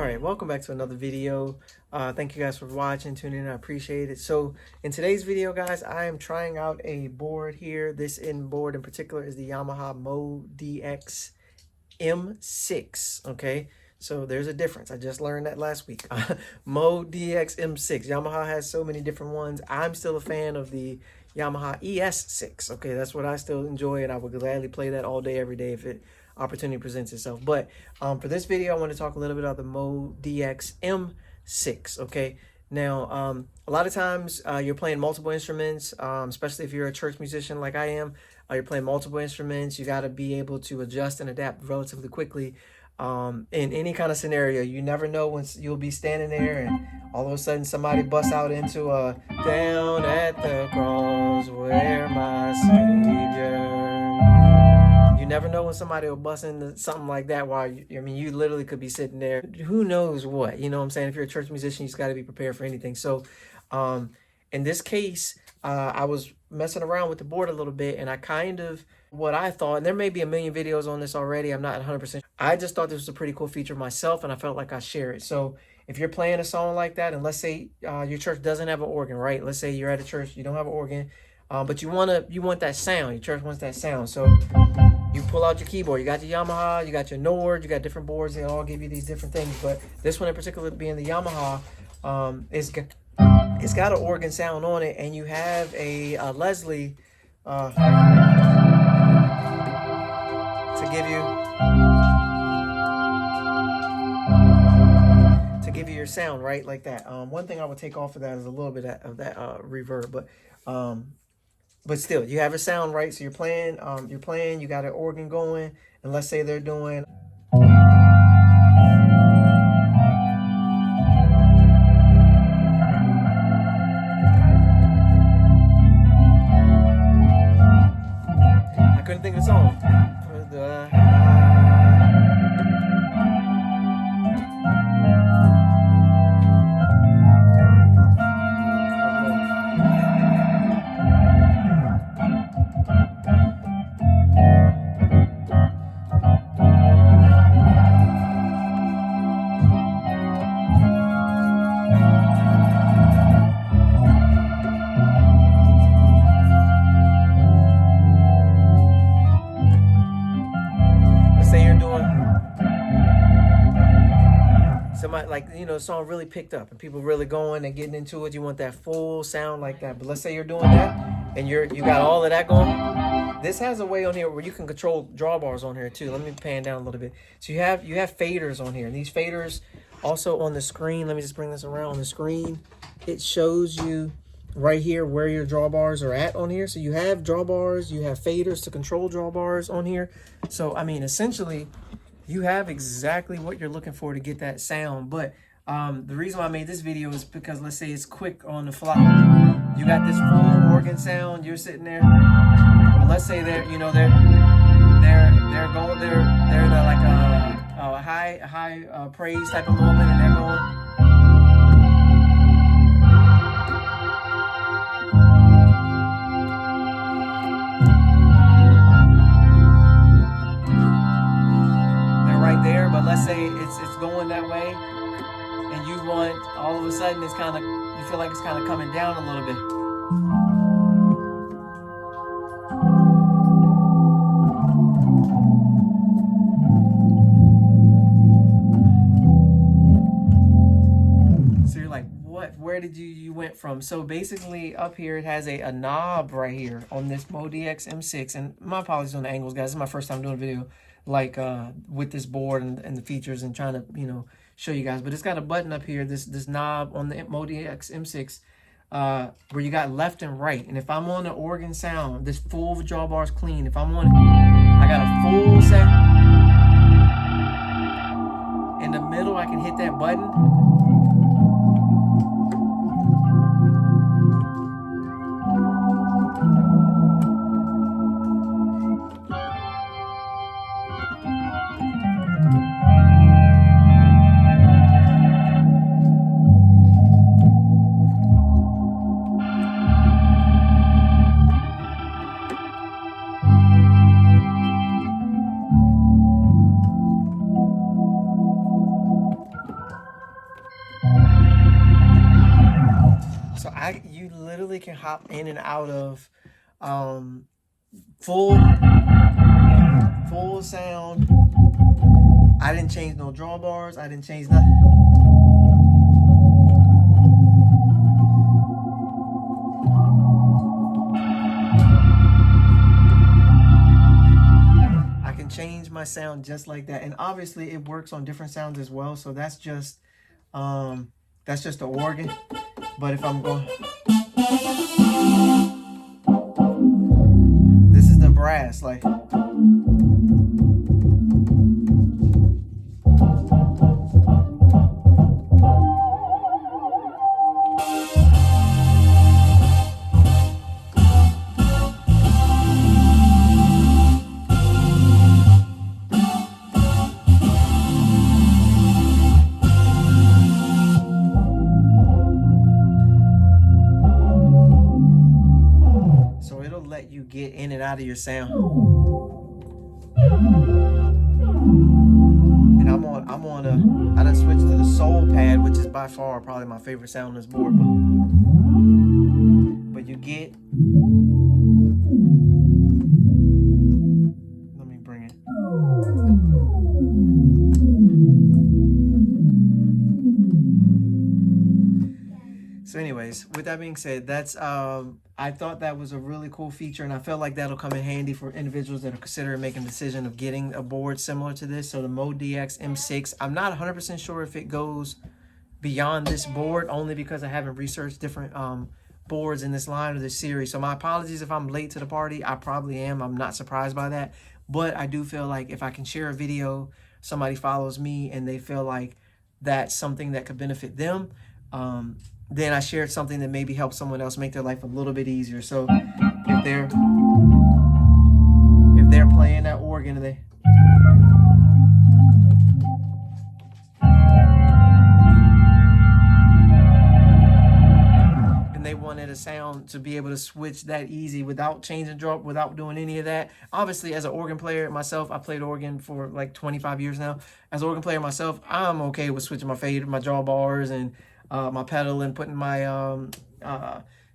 Alright, welcome back to another video. Thank you guys for watching, tuning in. I appreciate it. So in today's video, guys, I am trying out a board here. This board in particular is the Yamaha MODX M6. Okay, so there's a difference. I just learned that last week. MODX M6. Yamaha has so many different ones. I'm still a fan of the Yamaha ES6. Okay, that's what I still enjoy, and I would gladly play that all day, every day if it opportunity presents itself. But for this video, I want to talk a little bit about the MODX M6. Okay, now a lot of times you're playing multiple instruments, especially if you're a church musician like I am. You're playing multiple instruments. You got to be able to adjust and adapt relatively quickly. In any kind of scenario, you never know when you'll be standing there and all of a sudden somebody busts out into a "Down at the cross where my Savior." You never know when somebody will bust into something like that while you literally could be sitting there. Who knows what? You know what I'm saying? If you're a church musician, you just got to be prepared for anything. So in this case, I was messing around with the board a little bit, and I kind of, what I thought, and there may be a million videos on this already, I'm not 100%. I just thought this was a pretty cool feature myself, and I felt like I share it. So if you're playing a song like that, and let's say your church doesn't have an organ, right? Let's say you're at a church, you don't have an organ, but you want that sound. Your church wants that sound. So you pull out your keyboard. You got your Yamaha, you got your Nord, you got different boards. They all give you these different things. But this one in particular, being the Yamaha, it's got an organ sound on it, and you have a Leslie to give you your sound, right, like that. One thing I would take off of that is a little bit of that reverb, but still, you have a sound, right? So you're playing, you got an organ going, and let's say they're doing. I couldn't think of the song. Somebody, like, the song really picked up and people really going and getting into it. You want that full sound like that. But let's say you're doing that and you got all of that going. This has a way on here where you can control drawbars on here too. Let me pan down a little bit. So you have faders on here, and these faders also on the screen. Let me just bring this around. On the screen, it shows you right here where your drawbars are at on here. So you have drawbars, you have faders to control drawbars on here. So I mean, essentially, you have exactly what you're looking for to get that sound. But the reason why I made this video is because, let's say it's quick on the fly. You got this full organ sound. You're sitting there. But let's say they're in a, like a high praise type of moment, and they're going. There, but let's say it's going that way, and you want, all of a sudden you feel like it's kind of coming down a little bit. So you're like, what? Where did you went from? So basically, up here it has a knob right here on this MODX M6, and my apologies on the angles, guys. This is my first time doing a video like with this board and the features and trying to show you guys. But it's got a button up here, this knob on the MODX M6, where you got left and right. And if I'm on the organ sound, this full drawbars clean. If I'm on it, I got a full sound. In the middle, I can hit that button. you literally can hop in and out of full sound. I didn't change no drawbars. I didn't change nothing. I can change my sound just like that, and obviously it works on different sounds as well. So that's just the organ. But if I'm going, this is the brass, like. Let you get in and out of your sound. And I done switched to the soul pad, which is by far probably my favorite sound on this board. But you get, let me bring it. So anyways, with that being said, that's I thought that was a really cool feature, and I felt like that'll come in handy for individuals that are considering making a decision of getting a board similar to this. So the MODX M6, I'm not 100% sure if it goes beyond this board, only because I haven't researched different boards in this line or this series. So my apologies if I'm late to the party. I probably am. I'm not surprised by that. But I do feel like if I can share a video, somebody follows me and they feel like that's something that could benefit them, then I shared something that maybe helps someone else make their life a little bit easier. So if they're playing that organ and they wanted a sound to be able to switch that easy without changing drop, without doing any of that. Obviously, as an organ player myself, I played organ for like 25 years now. As an organ player myself, I'm okay with switching my fade, my drawbars, and my pedal, and putting my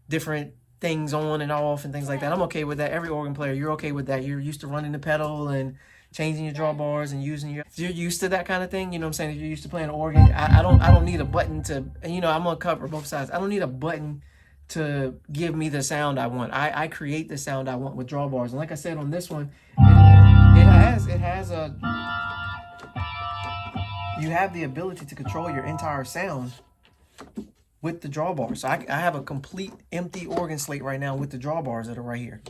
different things on and off and things like that. I'm okay with that. Every organ player, you're okay with that. You're used to running the pedal and changing your drawbars and using your. If you're used to that kind of thing, you know what I'm saying. If you're used to playing organ, I don't need a button to. You know, I'm gonna cover both sides. I don't need a button to give me the sound I want. I create the sound I want with drawbars. And like I said on this one, it has a. You have the ability to control your entire sound with the drawbars. So I have a complete empty organ slate right now with the drawbars that are right here.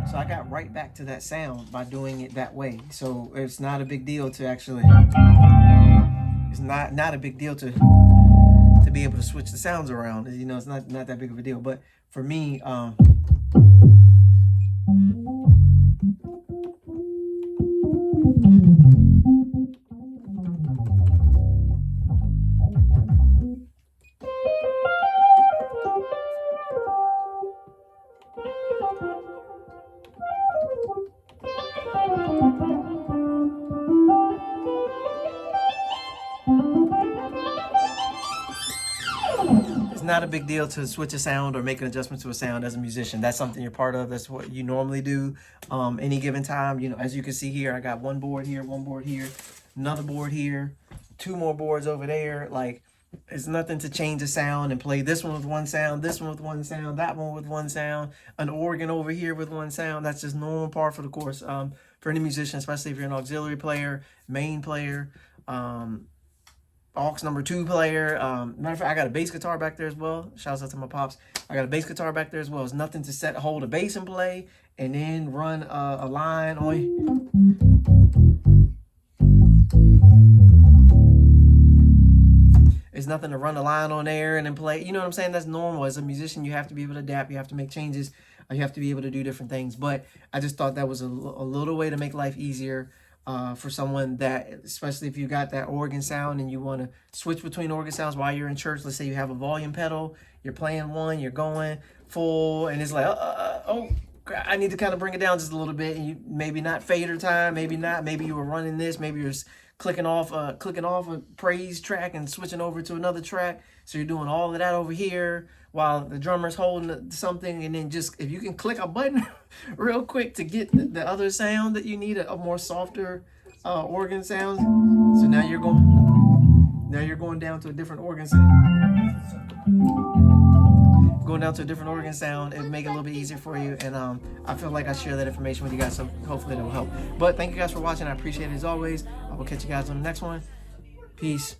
So I got right back to that sound by doing it that way. So it's not a big deal to actually. It's not a big deal to be able to switch the sounds around. You know, it's not that big of a deal. But for me, it's not a big deal to switch a sound or make an adjustment to a sound as a musician. That's something you're part of. That's what you normally do any given time. You know, as you can see here, I got one board here, another board here, two more boards over there. Like, it's nothing to change the sound and play this one with one sound, this one with one sound, that one with one sound, an organ over here with one sound. That's just normal part for the course. For any musician, especially if you're an auxiliary player, main player, aux number 2 player. Matter of fact, I got a bass guitar back there as well. Shouts out to my pops. I got a bass guitar back there as well. It's nothing to hold a bass and play and then run a line on. It's nothing to run a line on there and then play. You know what I'm saying? That's normal. As a musician, you have to be able to adapt. You have to make changes. You have to be able to do different things. But I just thought that was a little way to make life easier. for someone that, especially if you got that organ sound and you want to switch between organ sounds while you're in church. Let's say you have a volume pedal, you're playing one, you're going full, and it's like, oh, I need to kind of bring it down just a little bit. And you maybe not fader time, maybe not. Maybe you were running this, maybe you're clicking off a praise track and switching over to another track. So you're doing all of that over here while the drummer's holding something, and then just if you can click a button real quick to get the other sound that you need, a more softer organ sound. So now you're going down to a different organ sound. Going down to a different organ sound, it would make it a little bit easier for you. And I feel like I share that information with you guys, so hopefully that will help. But thank you guys for watching. I appreciate it as always. I will catch you guys on the next one. Peace.